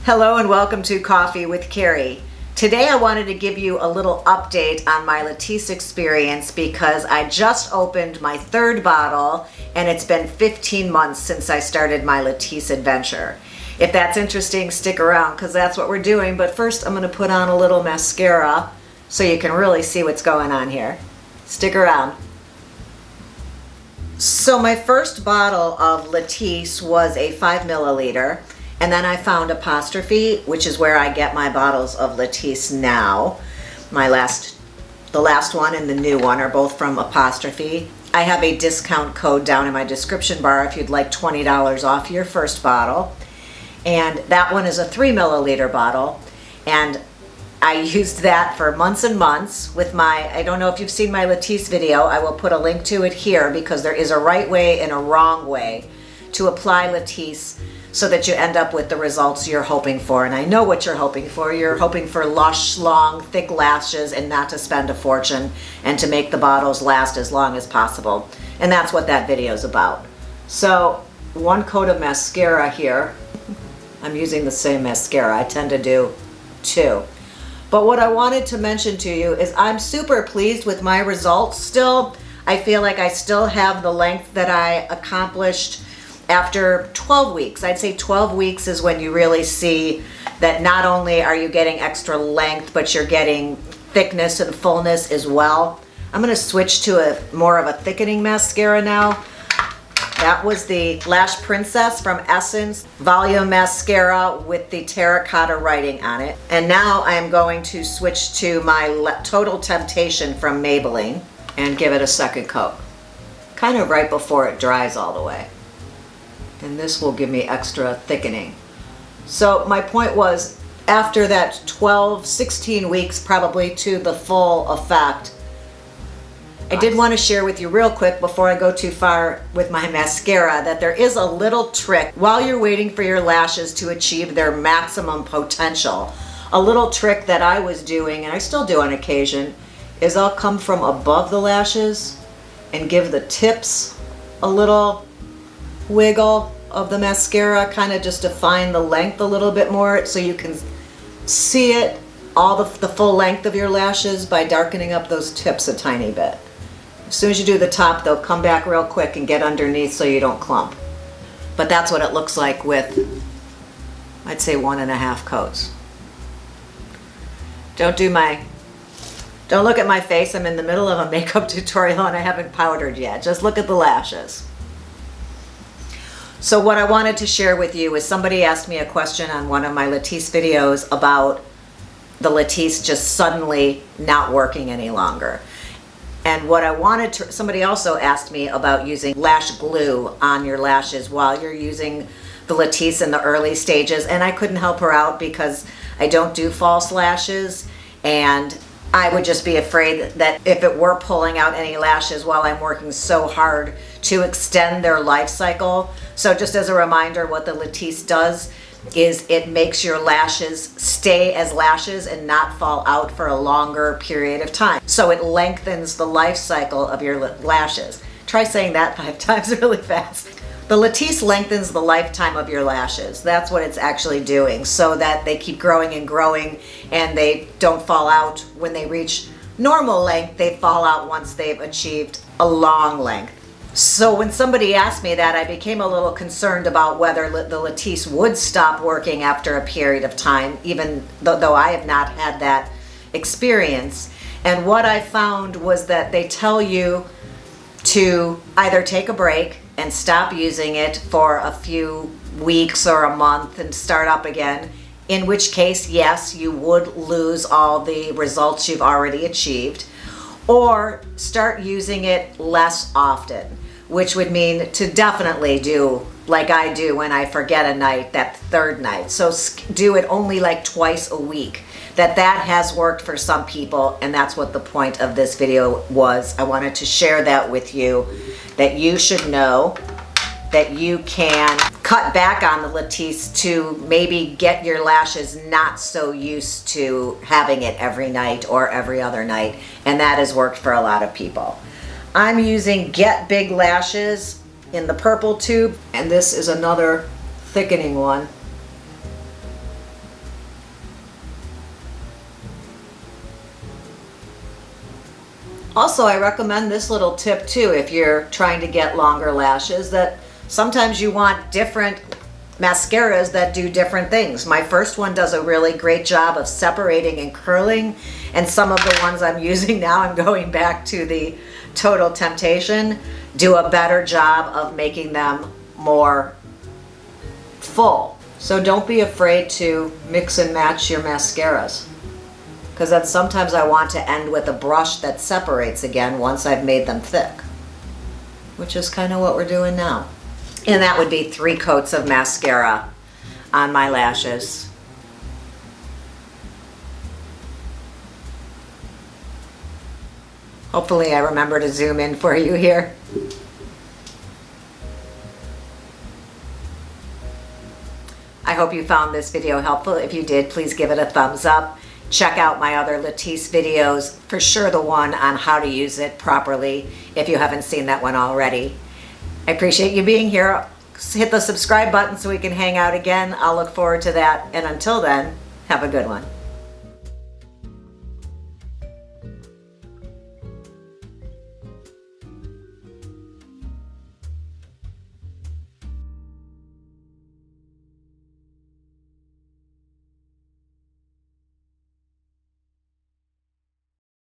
Hello and welcome to Coffee with Carey. Today I wanted to give you a little update on my Latisse experience because I just opened my third bottle and it's been 15 months since I started my Latisse adventure. If that's interesting, stick around because that's what we're doing. But first I'm going to put on a little mascara so you can really see what's going on here. Stick around. So my first bottle of Latisse was a 5 milliliter. And then I found Apostrophe, which is where I get my bottles of Latisse now. The last one and the new one are both from Apostrophe. I have a discount code down in my description bar if you'd like $20 off your first bottle. And that one is a 3 milliliter bottle. And I used that for months and months with I don't know if you've seen my Latisse video. I will put a link to it here because there is a right way and a wrong way to apply Latisse so that you end up with the results you're hoping for. And I know what you're hoping for. You're hoping for lush, long, thick lashes and not to spend a fortune and to make the bottles last as long as possible. And that's what that video is about. So one coat of mascara here. I'm using the same mascara. I tend to do two. But what I wanted to mention to you is I'm super pleased with my results. Still, I feel like I still have the length that I accomplished after 12 weeks. I'd say 12 weeks is when you really see that not only are you getting extra length, but you're getting thickness and fullness as well. I'm going to switch to more of a thickening mascara now. That was the Lash Princess from Essence Volume Mascara with the terracotta writing on it. And now I'm going to switch to my Total Temptation from Maybelline and give it a second coat. Kind of right before it dries all the way. And this will give me extra thickening. So my point was, after that 12, 16 weeks probably to the full effect, I did want to share with you real quick before I go too far with my mascara that there is a little trick while you're waiting for your lashes to achieve their maximum potential. A little trick that I was doing, and I still do on occasion, is I'll come from above the lashes and give the tips a little wiggle of the mascara, kind of just define the length a little bit more so you can see it, all the full length of your lashes by darkening up those tips a tiny bit. As soon as you do the top, they'll come back real quick and get underneath so you don't clump. But that's what it looks like with, I'd say 1.5 coats. Don't look at my face. I'm in the middle of a makeup tutorial and I haven't powdered yet. Just look at the lashes. So what I wanted to share with you is somebody asked me a question on one of my Latisse videos about the Latisse just suddenly not working any longer. And what I wanted to, somebody also asked me about using lash glue on your lashes while you're using the Latisse in the early stages. And I couldn't help her out because I don't do false lashes. And I would just be afraid that if it were pulling out any lashes while I'm working so hard to extend their life cycle. So just as a reminder, what the Latisse does is it makes your lashes stay as lashes and not fall out for a longer period of time. So it lengthens the life cycle of your lashes. Try saying that 5 times really fast. The Latisse lengthens the lifetime of your lashes. That's what it's actually doing, so that they keep growing and growing and they don't fall out when they reach normal length. They fall out once they've achieved a long length. So when somebody asked me that, I became a little concerned about whether the Latisse would stop working after a period of time, even though I have not had that experience. And what I found was that they tell you to either take a break and stop using it for a few weeks or a month and start up again, in which case, yes, you would lose all the results you've already achieved, or start using it less often, which would mean to definitely do like I do when I forget a night, that third night. So do it only like twice a week. That has worked for some people, and that's what the point of this video was. I wanted to share that with you, that you should know that you can cut back on the Latisse to maybe get your lashes not so used to having it every night or every other night, and that has worked for a lot of people. I'm using Get Big Lashes in the purple tube, and this is another thickening one. Also, I recommend this little tip too if you're trying to get longer lashes, that sometimes you want different mascaras that do different things. My first one does a really great job of separating and curling, and some of the ones I'm using now, I'm going back to the Total Temptation, do a better job of making them more full. So don't be afraid to mix and match your mascaras, because then sometimes I want to end with a brush that separates again once I've made them thick, which is kind of what we're doing now. And that would be 3 coats of mascara on my lashes. Hopefully I remember to zoom in for you here. I hope you found this video helpful. If you did, please give it a thumbs up. Check out my other Latisse videos, for sure the one on how to use it properly if you haven't seen that one already. I appreciate you being here. Hit the subscribe button so we can hang out again. I'll look forward to that. And until then, have a good one.